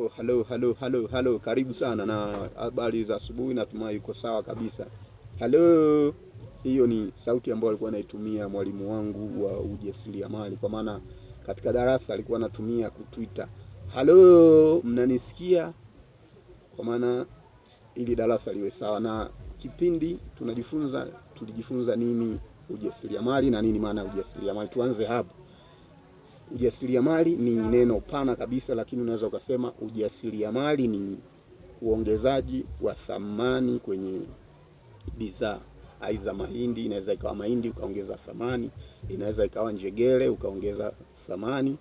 Hello. Karibu sana na habari za asubuhi, natumai uko sawa kabisa. Hello. Hiyo ni sauti ambayo alikuwa anaitumia mwalimu wangu wa ujasiriamali, kwa maana katika darasa alikuwa anatumia kutwita. Hello, mnanisikia? Kwa maana ili darasa liwe sawa na kipindi tulijifunza nini ujasiriamali na nini maana ujasiriamali. Tuanze hapo. Ujasiriamali ni neno pana kabisa, lakini unaweza ukasema ujasiriamali ni uongezaji wa thamani kwenye bidhaa. Aidha mahindi, inaweza ikawa mahindi ukaongeza thamani, inaweza ikawa njegere ukaongeza thamani,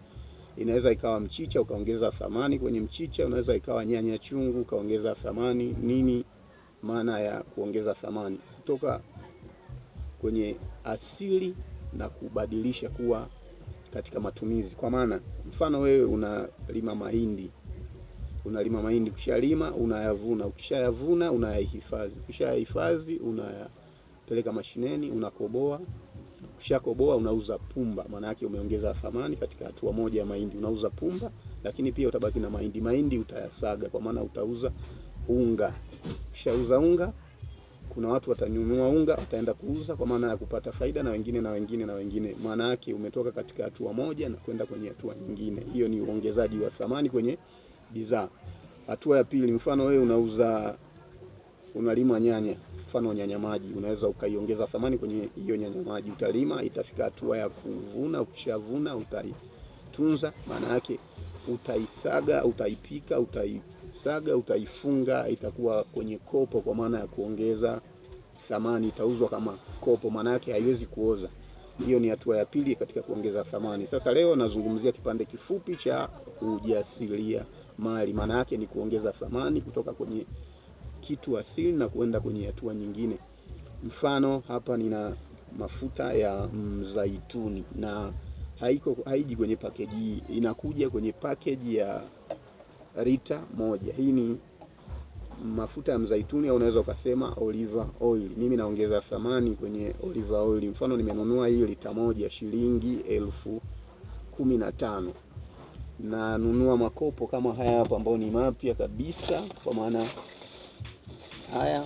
inaweza ikawa mchicha ukaongeza thamani kwenye mchicha, unaweza ikawa nyanya chungu ukaongeza thamani. Nini maana ya kuongeza thamani? Kutoka kwenye asili na kubadilisha kuwa katika matumizi. Kwa maana mfano wewe unalima mahindi, ukishalima unayavuna, ukishayavuna unayahifadhi, ukishayahifadhi unayapeleka mashineni, unakoboa, ukishakoboa unauza pumba. Maana yake umeongeza thamani katika hatua moja ya mahindi, unauza pumba, lakini pia utabaki na mahindi utayasaga, kwa maana utauza unga. Ukishauza unga, kuna watu watanunua unga, wataenda kuuza kwa maana ya kupata faida, na wengine. Maana yake umetoka katika hatua moja na kwenda kwenye hatua nyingine. Hiyo ni uongezaji wa thamani kwenye bidhaa. Hatua ya pili, mfano wewe unalima nyanya, mfano nyanya maji, unaweza ukaiongeza thamani kwenye hiyo nyanya maji. Utalima, itafika hatua ya kuvuna, ukishavuna utaitunza, maana yake utaisaga, utaipika, utaifunga, itakuwa kwenye kopo kwa maana ya kuongeza thamani, itauzwa kama kopo, maana yake haiwezi kuoza. Hiyo ni hatua ya pili katika kuongeza thamani. Sasa leo nazungumzia kipande kifupi cha ujasiriamali. Maana yake ni kuongeza thamani kutoka kwenye kitu asili na kuenda kwenye hatua nyingine. Mfano hapa nina mafuta ya mzaituni na haiji kwenye package hii, inakuja kwenye package ya lita moja. Hii ni mafuta ya mzaituni, au unaweza ukasema olive oil. Mimi naongeza thamani kwenye olive oil. Mfano nimenunua hii lita moja shilingi 15,000. Na nunua makopo kama haya hapa ambao ni mapya kabisa, kwa maana haya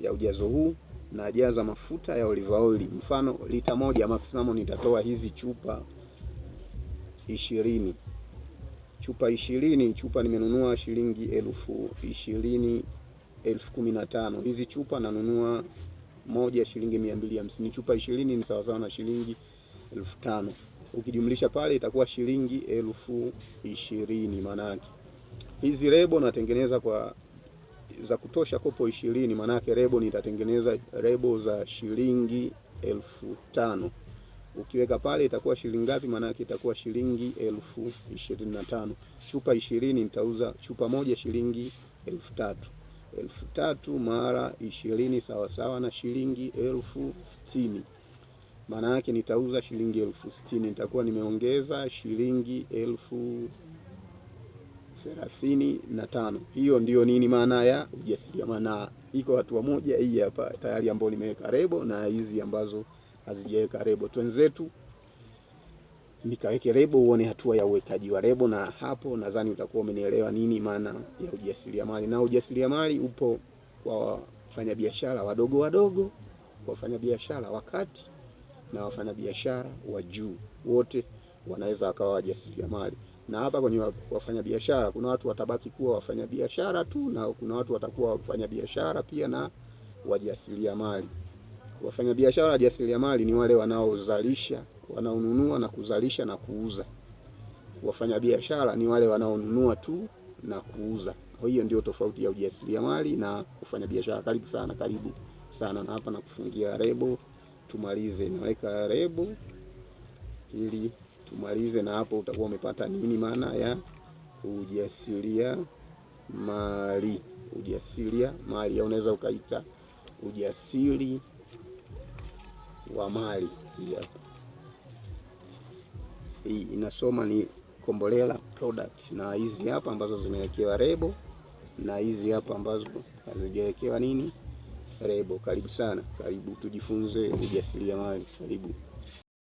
ya ujazo huu, na jaza mafuta ya olive oil. Mfano lita moja maximum nitatoa hizi chupa 20. Chupa nimenunua shilingi 15,000. Hizi chupa nanunua moja shilingi 250. Chupa 20 ni sawa na shilingi 5,000. Ukijumlisha pale itakuwa shilingi 20,000. Maana yake hizi lebo natengeneza za kutosha kopo 20. Maana yake lebo nitatengeneza lebo za shilingi 5,000. Ukiweka pale itakuwa shilingi ngapi? Maana yake itakuwa shilingi 25,000. Chupa 20 nitauza chupa moja shilingi 3,000. 3,000 mara 20 sawa na shilingi 60,000. Maana yake nitauza shilingi 60,000. Nitakuwa nimeongeza shilingi 35,000. Hiyo ndio nini maana ya ujasiriamali. Na iko hatua moja hii hapa tayari ambayo nimeweka lebo, na hizi ambazo hazijaweka lebo twenzetu nikaweke lebo, uone hatua ya uwekaji wa lebo. Na hapo nadhani utakuwa umenielewa nini maana ya ujasiriamali. Na ujasiriamali upo kwa wafanyabiashara wadogo, wafanyabiashara wakati na wafanyabiashara wa juu, wote wanaweza wakawa wajasiriamali. Na hapa kwenye wafanyabiashara kuna watu watabaki kuwa wafanyabiashara tu, na kuna watu watakuwa wafanyabiashara pia na wajasiriamali. Wafanyabiashara wajasiriamali ni wale wanaozalisha, wanaonunua na kuzalisha na kuuza. Wafanyabiashara ni wale wanaonunua tu na kuuza. Hiyo ndio tofauti ya ujasiriamali na ufanyabiashara. Karibu sana. Na hapa nakufungia lebo tumalize. Naweka lebo ili tumalize, na hapo utakuwa umepata nini maana ya ujasiriamali. Ujasiriamali unaweza ukaita ujasiri wa mali. Hii inasoma ni Kombolela product, na hizi hapa ambazo zimewekewa lebo na hizi hapa ambazo hazijawekewa nini lebo. Karibu sana, karibu tujifunze ujasiriamali. Karibu.